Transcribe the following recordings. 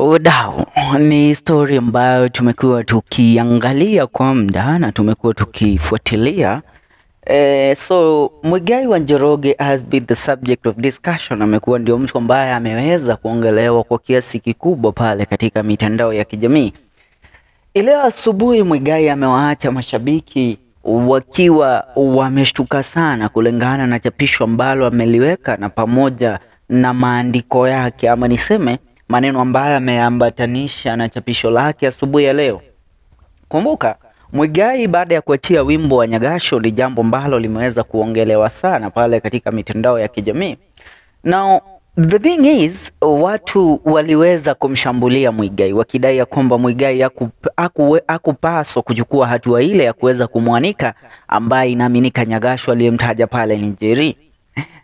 Wadau, ni story ambayo tumekuwa tukiangalia kwa muda na tumekuwa tukifuatilia. So Muigai wa Njoroge has been the subject of discussion. Amekuwa ndio mtu ambaye ameweza kuongelewa kwa kiasi kikubwa pale katika mitandao ya kijamii. Leo asubuhi Muigai amewaacha mashabiki wakiwa wameshtuka sana kulingana na chapisho ambalo ameliweka na pamoja na maandiko yake, ama niseme maneno ambayo ameambatanisha na chapisho lake asubuhi ya leo. Kumbuka Muigai baada ya kuachia wimbo wa Nyagasho ni jambo ambalo limeweza kuongelewa sana pale katika mitandao ya kijamii. Now the thing is, watu waliweza kumshambulia Muigai wakidai ya kwamba Muigai hakupaswa kuchukua hatua ile ya kuweza kumwanika ambaye inaaminika Nyagasho aliyemtaja pale ni Njeri.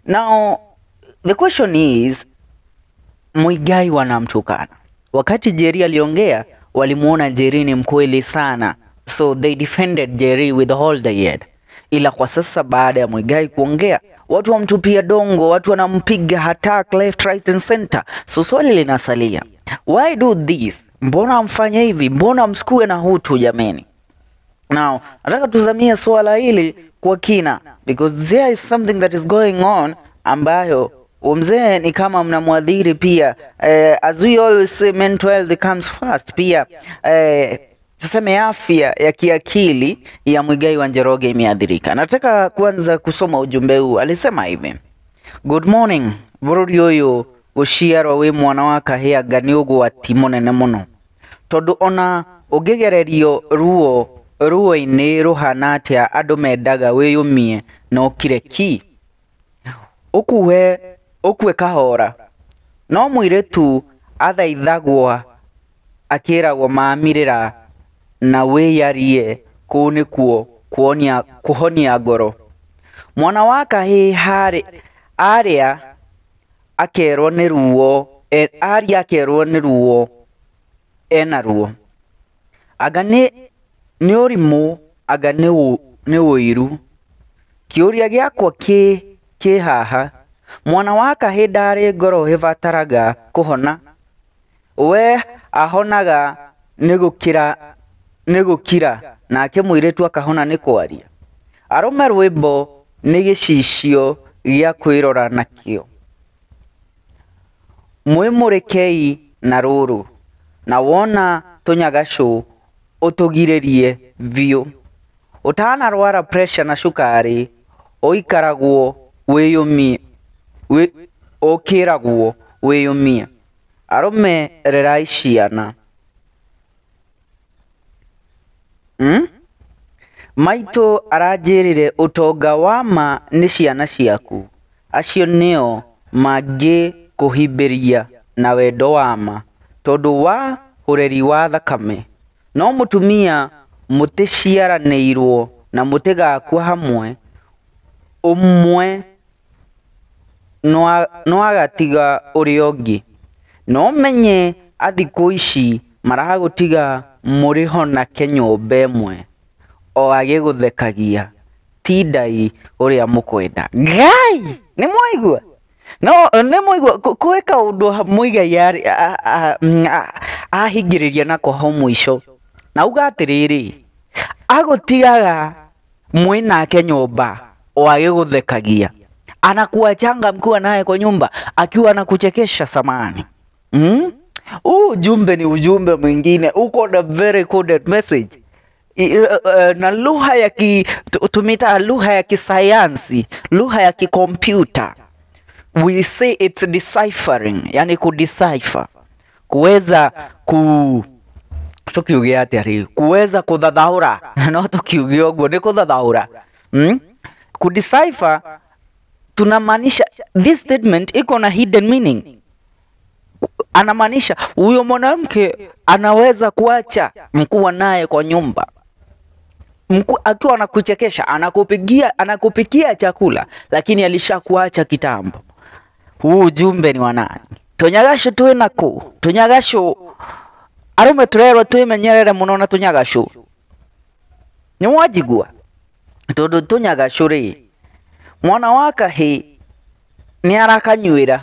Now the question is, Muigai wanamtukana. Wakati Njeri aliongea, walimuona Njeri ni mkweli sana, so they defended Njeri with all the head. Ila kwa sasa baada ya Muigai kuongea, watu wamtupia dongo, watu wanampiga attack left, right and center. So swali linasalia, why do this? Mbona mfanye hivi? Mbona msikue na hutu jameni? Now nataka tuzamie swala hili kwa kina, because there is something that is going on ambayo mzee ni kama mnamwadhiri pia. As we always say, mental health comes first. Pia tuseme afya ya kiakili ya Muigai wa Njoroge imeadhirika. Nataka kwanza kusoma ujumbe huu. Alisema hivi: Good morning, Bùrùri uyu gùciarwo wi mwana wa kahii anga niùgwati mùnene mùno. Tondù ona ùngigererio ruo-ini rùhana atia andù mendaga wiyùmie na ùkire ki. Ùkue kahoora. No mùiritu athaithagwo akiragwo mamirira na wiyarie kuu nikuo kuhonia ngoro. Mwana wa kahii aria akerwo ni ruo ena ruo. Anga ni urimu, anga ni uiru. Kiuria giakwa ki haha. Mwana wa kahii ndari ngoro hivataraga kuhona. We ahonaga nigukira nake mùiritu akahona ni Kwaria. Arume rwimbo ni gicicio gia kwirora nakio. Mwimurikei na ruru, na wona tunyagasho utugirerie vio. Utanarwara pressure na shukari, oikaragwo wiyùmie, akiragwo wiyùmie. Arume rerai ciana. Maitu aranjirire utonga wa ma ni ciana ciaku. Acio nio mangi kuhimbiria na wendo wa ma, tondu wa ureri wa thakame. No mutumia muticiaranirwo na mutigakua hamwe, umwe no agatiga uria ungi. No menye athiku ici maragutiga muriho na kenyombe emwe, o agiguthekagia tidai uria mukwenda. Ngai ni mwaigua? No ni mwaigua kuweka undu Muigai ahingiriria na kwa mwisho na uga atiriri agutigaga mwina kenyomba o agiguthekagia, anakuachanga mkiwa naye kwa nyumba akiwa anakuchekesha samani. Ujumbe ni ujumbe mwingine, uko na very coded message na lugha ya tumita lugha ya kisayansi, lugha ya kikompyuta. We say it's deciphering, yani kudecipher, kuweza tukiugia ati kuweza kudhadhaura no tukiugia ogwo ni kudhadhaura. Kudecipher tunamaanisha this statement iko na hidden meaning. Anamaanisha huyo mwanamke anaweza kuacha mkuwa naye kwa nyumba, akiwa anakuchekesha, anakupikia chakula, lakini alishakuacha kitambo. Huu ujumbe ni wa nani? Tunyagasho twina ku? Tunyagasho arume turerwa twimenyerere muno na tunyagasho. Ni wajigua tondu tunyagasho ri mwana wa kahii ni arakanywira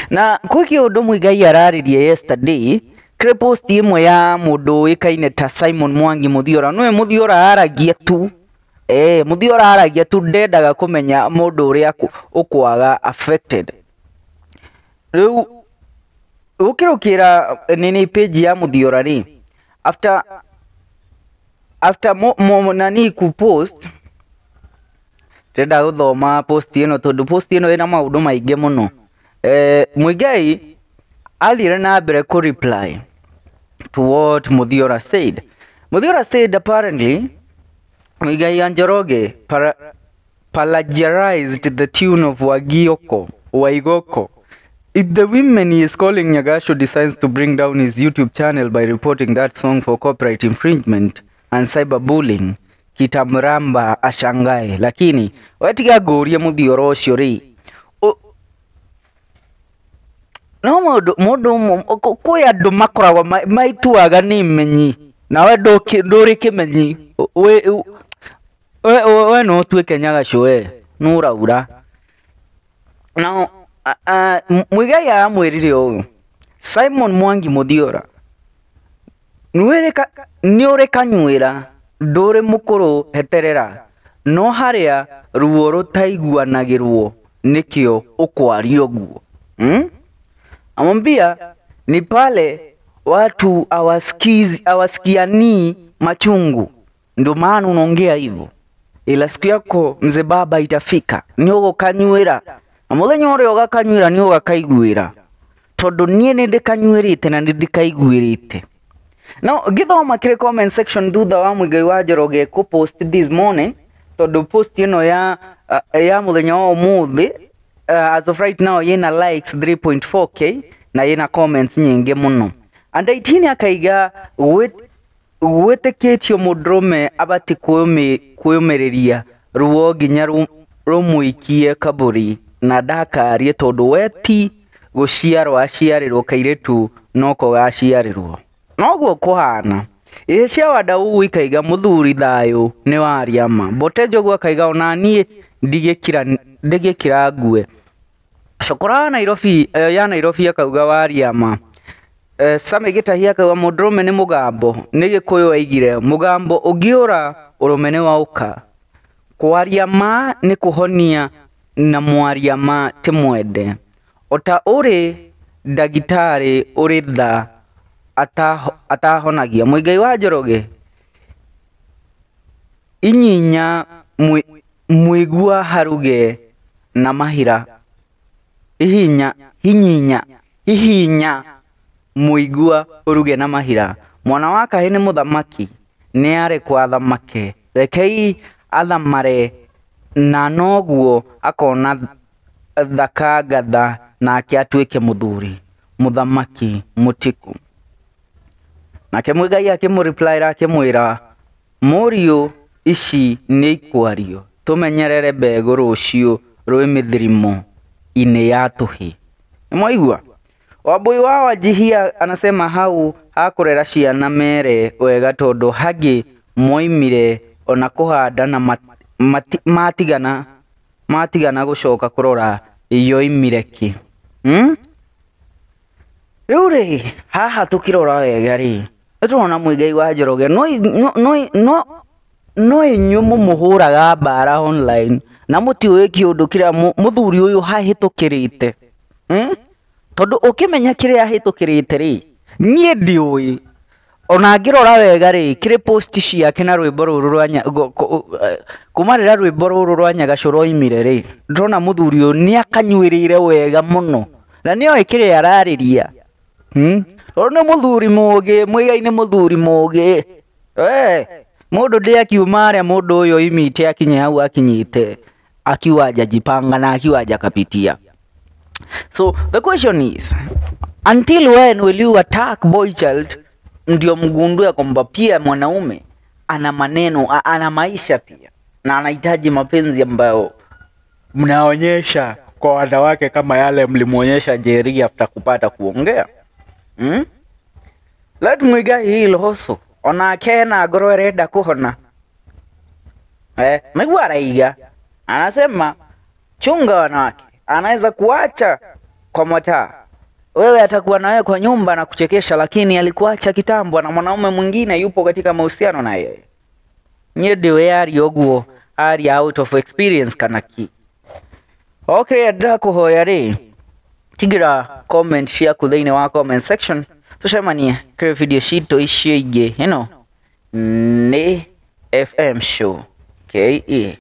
Na kwiki undu Muigai araririe yesterday kire post imwe ya mundu ikaine ta Simon Mwangi Muthiora noe Muthiora aragia tu Muthiora aragia tu ndendaga kumenya mundu uria ukwaga affected riu ukirukira nini page ya Muthiora ri after nani ku post renda guthoma post ino tondu post ino ina maundu maingi muno Muigai athire na mbere ku reply to what Muthiora said. Muthiora said apparently Muigai and Njoroge plagiarized the tune of Waigoko. If the women he is calling Nyagasho decides to bring down his YouTube channel by reporting that song for copyright infringement and cyberbullying, kitamramba ashangae. Lakini wetiga guria Muthiora ucio ri no mundu kwi andu makoragwo maituaga ni menyi nawe nduri kimenyi we no tuike Nyagasho we nuraura na Muigai aramwirire uyu Simon Mwangi Muthiora ni uri kanywira nduri mukuru heterera no haria ruo rutaiguanagirwo nikio ukwario guo amwambia ni pale watu awasikiani machungu ndio maana unaongea hivyo, ila siku yako mzee baba itafika nyogo kanywira amuthenya uria ugakanywira ni ugakaiguira tondu nie ni ndikanywerite na ndikaiguirite. Now githoma kire comment section thutha wa Muigai wa Njoroge ku post this morning tondu post ino ya muthenya wa umuthi as of right now yena likes 3.4k na yena comments nyingi muno. And 18 akaiga weteketio mudrome abati kwiyumireria ruo nginya rumuikie kaburi na ndakarie tondu weti guciarwo aciarirwo kairitu noko gaciarirwo noguo kuhana cia wadau ikaiga muthuri thayo ni wariama Mbote Njogu akaiga onanie ndigikira ngue Shokora Nairobi ya Nairobi akauga wariama Same Gitahia akauga mudrome ni mugambo ni gikuyu aigire mugambo ugiura urumene wauka kwariama ni kuhonia na mwariama ti mwende ota uri ndagitari uri tha atahonagia Muigai wa Njoroge inyinya muigua haruge na mahira hihinya muigua uruge na mahira mwana wa kahii ni muthamaki ni ari kwa thamake rekei athamare na noguo akona thaka gatha na akiatuike muthuri muthamaki mutiku nake Muigai akimureply akimwira murio ici ni ikwario tumenyerere mbegu rucio rwi mithirimo ine ya tuhi. Mwaigua Wambui wa Wajihia anasema hau hakurera ciana mere wega tondu hagi moimire ona kuhanda na matigana gucoka kurora yoimire ki riu ri haha tukirora wega ri turona Muigai wa Njoroge no inyumu muhuraga bara online na mutiwe kiundu kiria muthuri uyu hahitukirite tondu ukimenya kiria hitukirite ri nie ndiui ona ngirora wega ri kire post ciake na rwimbo ruru rwanya kumarira rwimbo ruru rwanya gacoro imire ri ndona muthuri uyu ni akanywerire wega muno na nio ikire arariria ona muthuri muge Muigai ni muthuri muge mundu ndi akiuma aria mundu uyu imite akinye hau akinyite akiwaja jipanga na akiwaja kapitia. So the question is, until when will you attack boy child ndio mgundue kwamba pia mwanaume ana maneno, ana maisha pia na anahitaji mapenzi ambayo mnaonyesha kwa wanawake kama yale mlimuonyesha Njeri after kupata kuongea. Let Muigai hilo hoso ona kena ngoro renda kuhona niguo araiga anasema chunga wanawake, anaweza kuacha kwa mwataa. Wewe atakuwa nawe kwa nyumba na kuchekesha, lakini alikuacha kitambo na mwanaume mwingine yupo katika mahusiano na yeye. Nyede we ari oguo ari out of experience kanaki. Okay, ndakuhoya ri tigira comment share kuthaini wa comment section tucemanie kire video shito icio ingi ino ni FM show KE.